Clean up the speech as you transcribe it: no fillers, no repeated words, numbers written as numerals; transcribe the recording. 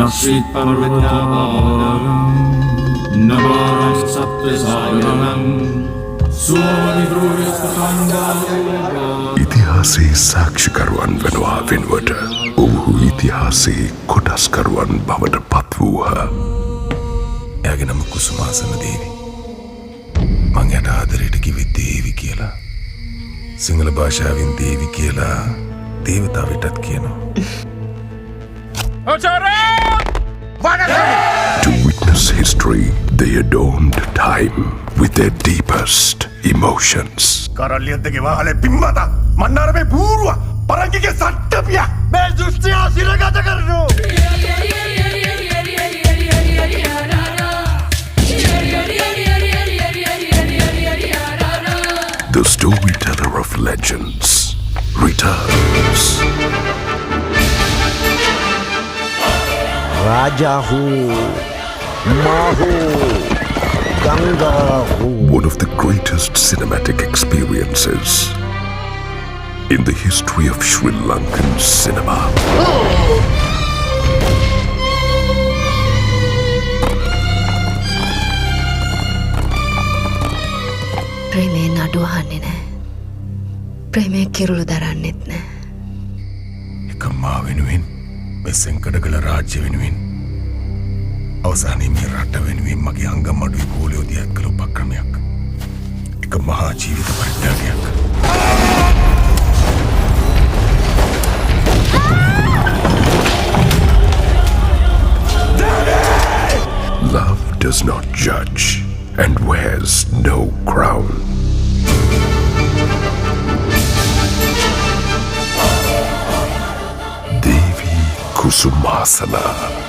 Nashrit Parvataparam Namaha Saptasayanam Swami Bruyastandam ඉතිහාසයේ සාක්ෂිකරුවන් වෙනවා වෙනුවට ඔවුහු ඉතිහාසයේ කොටස්කරුවන් බවට පත් වූහ. එයාගේ නම කුසුමාසන දේවි. මං යට ආදරයට කිව්වේ දේවි කියලා. සිංහල භාෂාවෙන් දේවි කියලා දේවතාවෙටත් කියනවා. To witness history, they adorned time with their deepest emotions. කරල්ලියද්දගේ වාහලේ පිම්මත මන්නාරමේ බූරුව පරංගිගේ සට්ටපිය මේ දෘෂ්ටියා සිරගත කරනු The storyteller of legends returns. Rajahu, Mahu, Gangahu. One of the greatest cinematic experiences in the history of Sri Lankan cinema. ප්‍රේමේ නඩුව අහන්නේ නැහැ. ප්‍රේමේ කිරුළු දරන්නෙත් නැහැ. එක මා වෙනුවෙන් මේ සෙන්කඩගල රාජ්‍ය වෙනුවෙන් අවසානයේ මේ රට වෙනුවෙන් මගේ අංගමඩුවේ පොලියෝ දියත් කළ උපක්‍රමයක්. එක මහා ජීවිත පරිත්‍යාගයක්. Love does not judge and wears no crown. Devi Kusumasana.